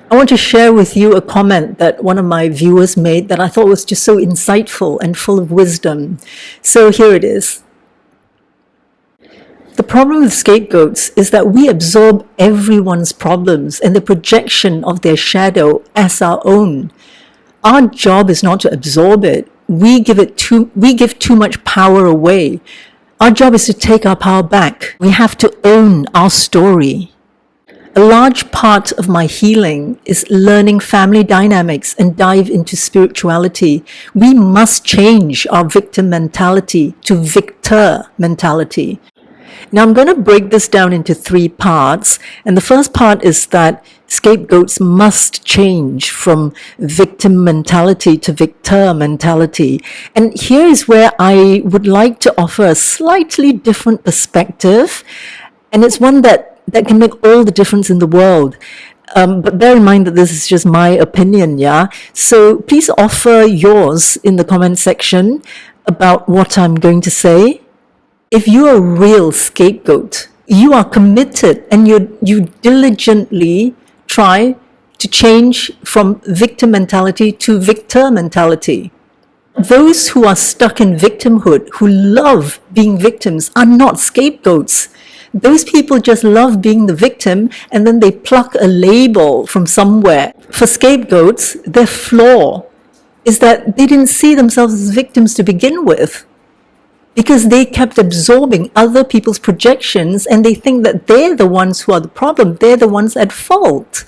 I want to share with you a comment that one of my viewers made that I thought was just so insightful and full of wisdom. So here it is. The problem with scapegoats is that we absorb everyone's problems and the projection of their shadow as our own. Our job is not to absorb it. We give too much power away. Our job is to take our power back. We have to own our story. A large part of my healing is learning family dynamics and dive into spirituality. We must change our victim mentality to victor mentality. Now I'm going to break this down into 3 parts. And the first part is that scapegoats must change from victim mentality to victor mentality. And here is where I would like to offer a slightly different perspective. And it's one that can make all the difference in the world. But bear in mind that this is just my opinion, yeah? So please offer yours in the comment section about what I'm going to say. If you're a real scapegoat, you are committed and you diligently try to change from victim mentality to victor mentality. Those who are stuck in victimhood, who love being victims, are not scapegoats. Those people just love being the victim and then they pluck a label from somewhere. For scapegoats, their flaw is that they didn't see themselves as victims to begin with, because they kept absorbing other people's projections and they think that they're the ones who are the problem, they're the ones at fault.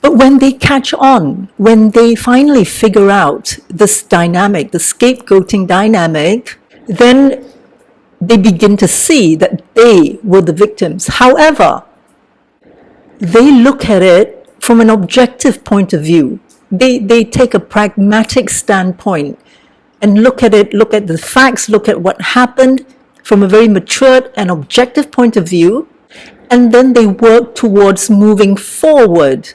But when they catch on, when they finally figure out this dynamic, the scapegoating dynamic, then they begin to see that they were the victims. However, they look at it from an objective point of view. They take a pragmatic standpoint and look at it, look at the facts, look at what happened from a very matured and objective point of view, and then they work towards moving forward.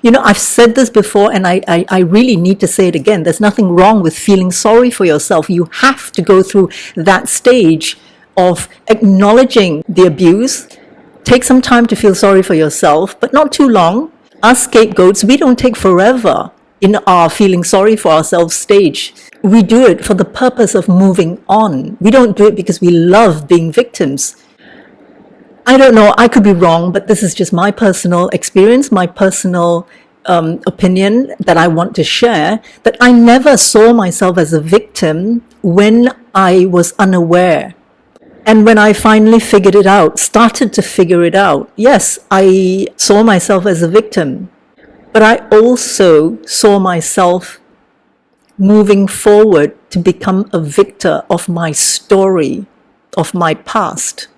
You know, I've said this before and I really need to say it again. There's nothing wrong with feeling sorry for yourself. You have to go through that stage of acknowledging the abuse. Take some time to feel sorry for yourself, but not too long. Us scapegoats, we don't take forever in our feeling sorry for ourselves stage. We do it for the purpose of moving on. We don't do it because we love being victims. I don't know, I could be wrong, but this is just my personal experience, my personal opinion that I want to share, that I never saw myself as a victim when I was unaware. And when I finally figured it out, started to figure it out, yes, I saw myself as a victim, but I also saw myself moving forward to become a victor of my story, of my past.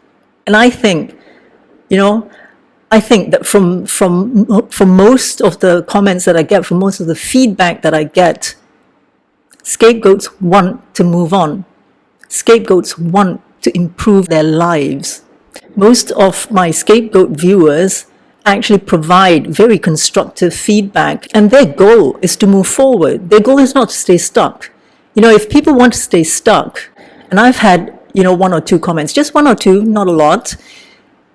And I think, I think that from most of the comments that I get, from most of the feedback that I get, scapegoats want to move on. Scapegoats want to improve their lives. Most of my scapegoat viewers actually provide very constructive feedback, and their goal is to move forward. Their goal is not to stay stuck. If people want to stay stuck, and I've had, 1 or 2 comments, just 1 or 2, not a lot,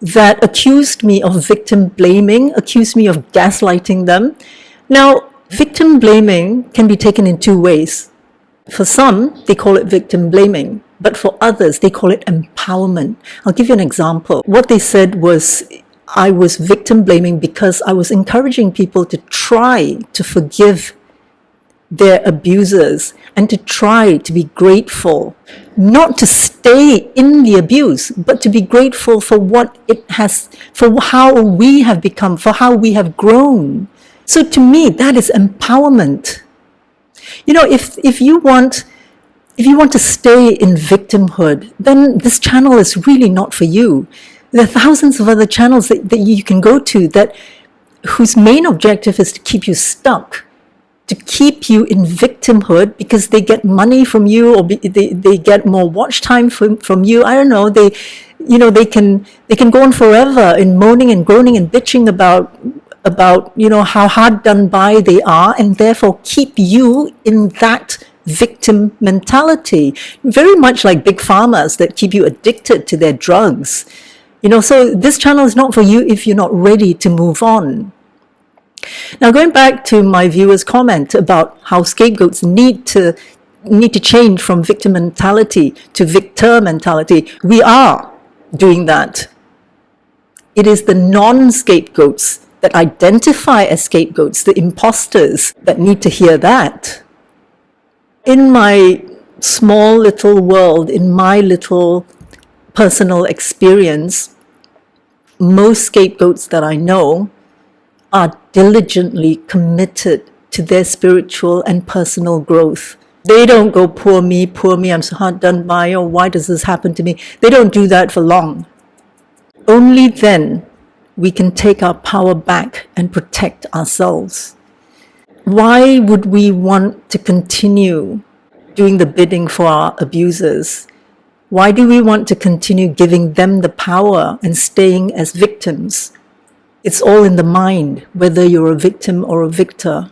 that accused me of victim blaming, accused me of gaslighting them. Now, victim blaming can be taken in 2 ways. For some, they call it victim blaming, but for others, they call it empowerment. I'll give you an example. What they said was, I was victim blaming because I was encouraging people to try to forgive their abusers and to try to be grateful, not to stay in the abuse, but to be grateful for what it has, for how we have become, for how we have grown. So to me, that is empowerment. If you want to stay in victimhood, then this channel is really not for you. There are thousands of other channels that you can go to whose main objective is to keep you stuck, to keep you in victimhood because they get money from you, or they get more watch time from you. I don't know. They can go on forever in moaning and groaning and bitching about how hard done by they are, and therefore keep you in that victim mentality. Very much like big pharmas that keep you addicted to their drugs. So this channel is not for you if you're not ready to move on. Now, going back to my viewer's comment about how scapegoats need to change from victim mentality to victor mentality, we are doing that. It is the non-scapegoats that identify as scapegoats, the imposters, that need to hear that. In my small little world, in my little personal experience, most scapegoats that I know are diligently committed to their spiritual and personal growth. They don't go, poor me, I'm so hard done by, or why does this happen to me? They don't do that for long. Only then we can take our power back and protect ourselves. Why would we want to continue doing the bidding for our abusers? Why do we want to continue giving them the power and staying as victims? It's all in the mind, whether you're a victim or a victor.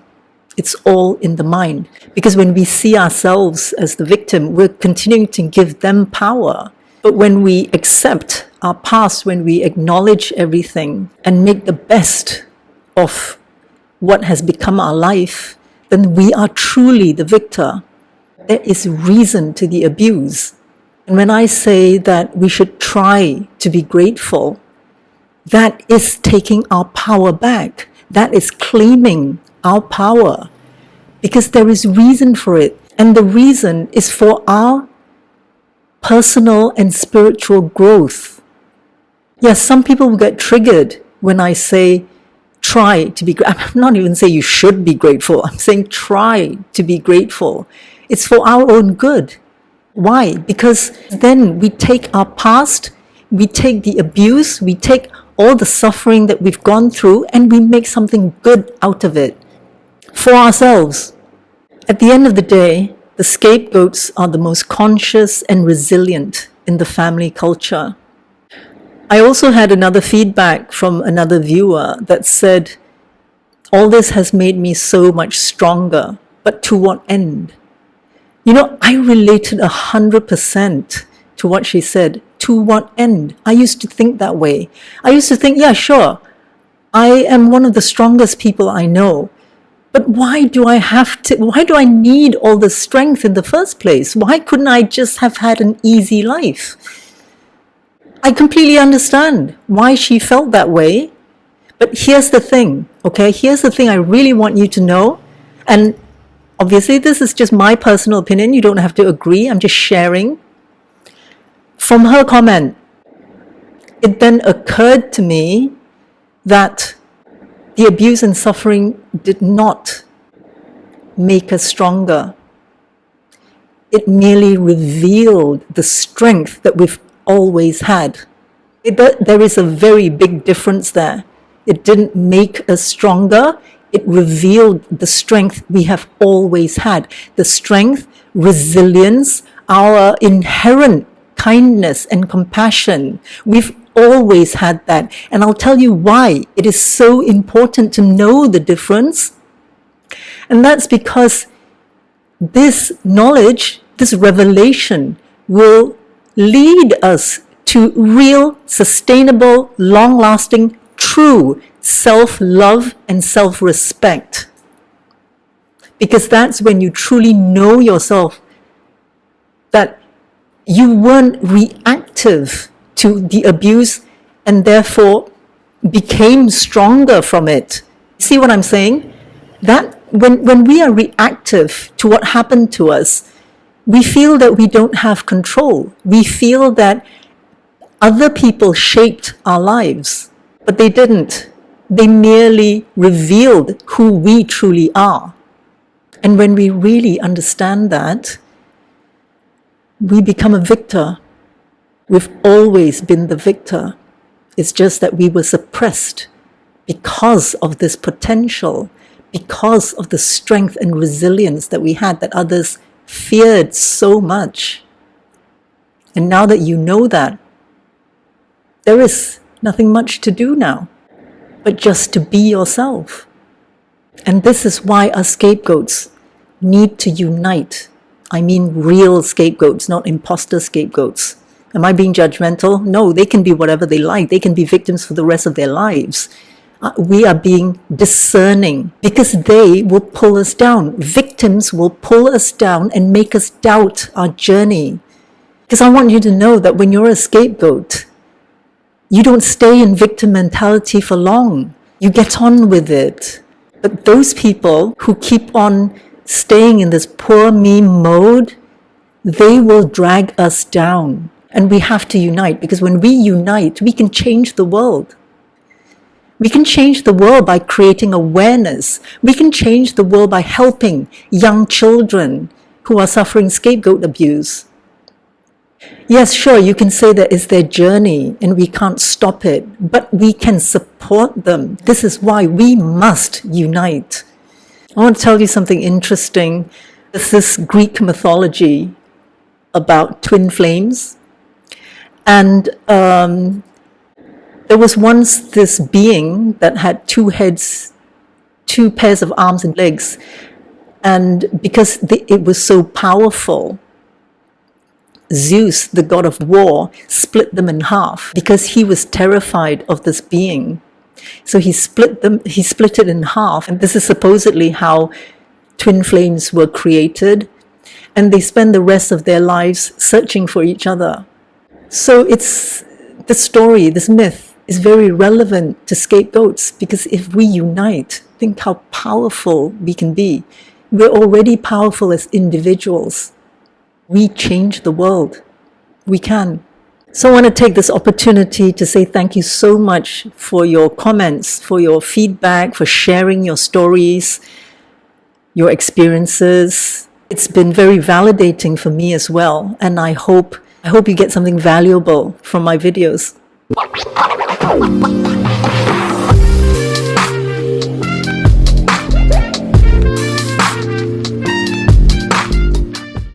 It's all in the mind. Because when we see ourselves as the victim, we're continuing to give them power. But when we accept our past, when we acknowledge everything and make the best of what has become our life, then we are truly the victor. There is reason to the abuse. And when I say that we should try to be grateful, that is taking our power back. That is claiming our power. Because there is reason for it. And the reason is for our personal and spiritual growth. Yes, some people will get triggered when I say, try to be grateful. I'm not even saying you should be grateful. I'm saying try to be grateful. It's for our own good. Why? Because then we take our past, we take the abuse, we take all the suffering that we've gone through, and we make something good out of it for ourselves. At the end of the day, the scapegoats are the most conscious and resilient in the family culture. I also had another feedback from another viewer that said, all this has made me so much stronger, but to what end? You know, I related 100% to what she said. To what end? I used to think that way. I used to think, yeah, sure, I am one of the strongest people I know. But why do I need all the strength in the first place? Why couldn't I just have had an easy life? I completely understand why she felt that way. But here's the thing, okay? Here's the thing I really want you to know. And obviously, this is just my personal opinion. You don't have to agree. I'm just sharing. From her comment, it then occurred to me that the abuse and suffering did not make us stronger. It merely revealed the strength that we've always had. There is a very big difference there. It didn't make us stronger. It revealed the strength we have always had. The strength, resilience, our inherent kindness and compassion. We've always had that. And I'll tell you why it is so important to know the difference. And that's because this knowledge, this revelation, will lead us to real, sustainable, long-lasting, true self-love and self-respect. Because that's when you truly know yourself, that you weren't reactive to the abuse and therefore became stronger from it. See what I'm saying? That when we are reactive to what happened to us, we feel that we don't have control. We feel that other people shaped our lives, but they didn't. They merely revealed who we truly are. And when we really understand that, we become a victor. We've always been the victor. It's just that we were suppressed because of this potential, because of the strength and resilience that we had that others feared so much. And now that you know that, there is nothing much to do now, but just to be yourself. And this is why us scapegoats need to unite. I mean real scapegoats, not imposter scapegoats. Am I being judgmental? No, they can be whatever they like. They can be victims for the rest of their lives. we are being discerning, because they will pull us down. Victims will pull us down and make us doubt our journey. Because I want you to know that when you're a scapegoat, you don't stay in victim mentality for long. You get on with it. But those people who keep on staying in this poor me mode, they will drag us down. And we have to unite, because when we unite, we can change the world. We can change the world by creating awareness. We can change the world by helping young children who are suffering scapegoat abuse. Yes, sure, you can say that it's their journey and we can't stop it, but we can support them. This is why we must unite. I want to tell you something interesting. There's this Greek mythology about twin flames. And there was once this being that had two heads, two pairs of arms and legs. And because it was so powerful, Zeus, the god of war, split them in half because he was terrified of this being. So he split it in half. And this is supposedly how twin flames were created. And they spend the rest of their lives searching for each other. So it's the story, this myth is very relevant to scapegoats, because if we unite, think how powerful we can be. We're already powerful as individuals. We change the world. We can. So I want to take this opportunity to say thank you so much for your comments, for your feedback, for sharing your stories, your experiences. It's been very validating for me as well, and I hope you get something valuable from my videos.